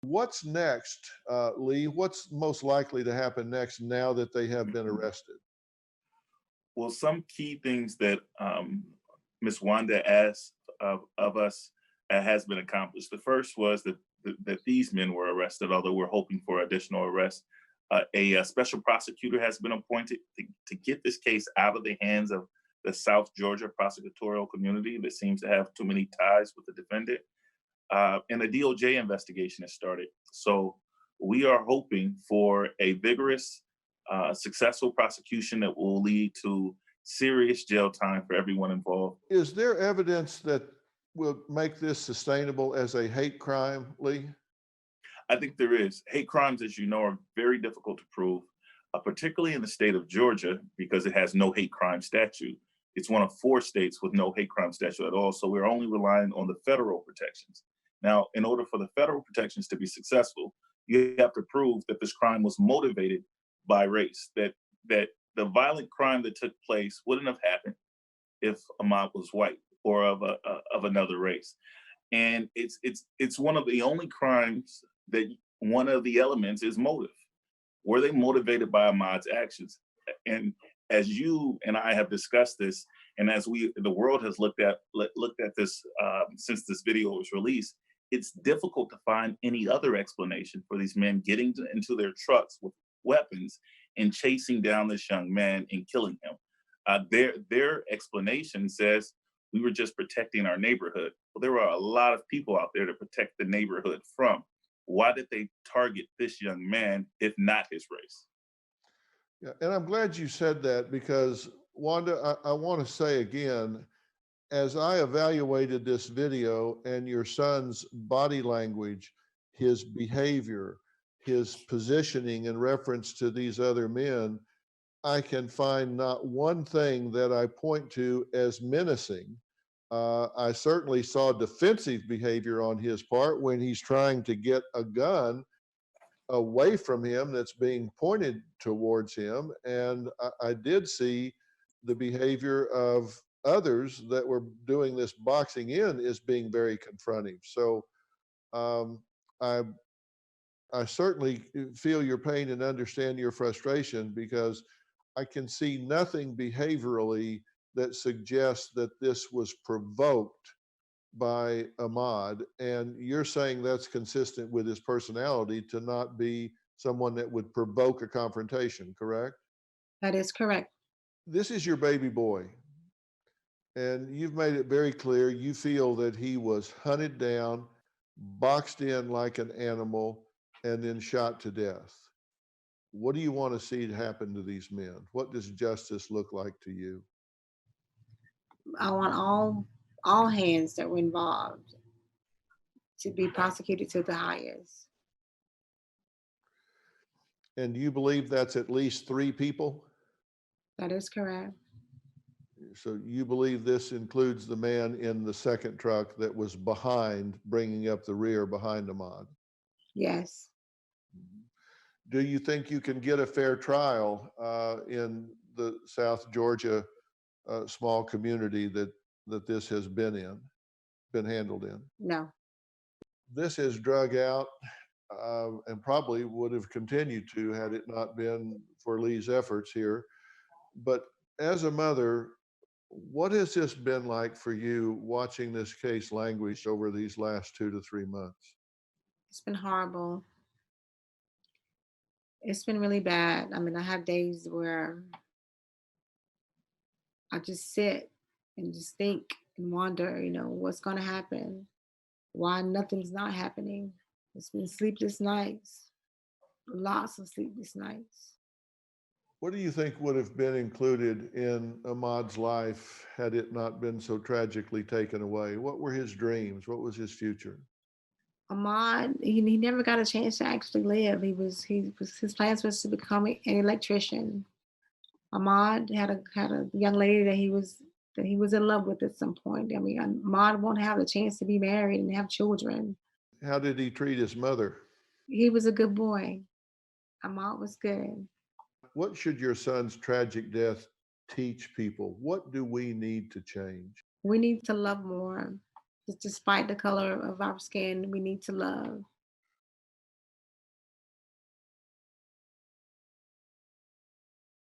What's next, Lee? What's most likely to happen next now that they have been arrested? Well, some key things that Ms. Wanda asked of us has been accomplished. The first was that these men were arrested, although we're hoping for additional arrests. A special prosecutor has been appointed to get this case out of the hands of the South Georgia prosecutorial community that seems to have too many ties with the defendant. And a DOJ investigation has started. So we are hoping for a vigorous, successful prosecution that will lead to serious jail time for everyone involved. Is there evidence that will make this sustainable as a hate crime, Lee? I think there is. Hate crimes, as you know, are very difficult to prove, particularly in the state of Georgia, because it has no hate crime statute. It's one of 4 states with no hate crime statute at all. So we're only relying on the federal protections. Now, in order for the federal protections to be successful, you have to prove that this crime was motivated by race, that the violent crime that took place wouldn't have happened if Ahmaud was white or of another race. And it's one of the only crimes that one of the elements is motive. Were they motivated by Ahmaud's actions? And as you and I have discussed this, and as the world has looked at this since this video was released, it's difficult to find any other explanation for these men getting into their trucks with weapons and chasing down this young man and killing him. Their explanation says we were just protecting our neighborhood. Well, there were a lot of people out there to protect the neighborhood from. Why did they target this young man if not his race? Yeah, and I'm glad you said that because, Wanda, I want to say again, as I evaluated this video and your son's body language, his behavior, his positioning in reference to these other men, I can find not one thing that I point to as menacing. I certainly saw defensive behavior on his part when he's trying to get a gun away from him that's being pointed towards him. And I did see the behavior of others that were doing this boxing in is being very confronting. So um, I, I certainly feel your pain and understand your frustration because I can see nothing behaviorally that suggests that this was provoked by Ahmaud. And you're saying that's consistent with his personality to not be someone that would provoke a confrontation, correct? That is correct. This is your baby boy. And you've made it very clear you feel that he was hunted down, boxed in like an animal, and then shot to death. What do you want to see happen to these men? What does justice look like to you? I want all hands that were involved to be prosecuted to the highest. And you believe that's at least 3 people? That is correct. So you believe this includes the man in the second truck that was behind, bringing up the rear behind Ahmaud? Yes. Do you think you can get a fair trial in the South Georgia small community that this has been handled in? No. This is drug out and probably would have continued to had it not been for Lee's efforts here. But as a mother, what has this been like for you watching this case languish over these last 2 to 3 months? It's been horrible. It's been really bad. I mean, I have days where I just sit and just think and wonder, what's going to happen? Why nothing's not happening? It's been sleepless nights, lots of sleepless nights. What do you think would have been included in Ahmaud's life had it not been so tragically taken away? What were his dreams? What was his future? Ahmaud, he never got a chance to actually live. His plans was to become an electrician. Ahmaud had a young lady that he was in love with at some point. I mean, Ahmaud won't have a chance to be married and have children. How did he treat his mother? He was a good boy. Ahmaud was good. What should your son's tragic death teach people? What do we need to change? We need to love more. Despite the color of our skin, we need to love.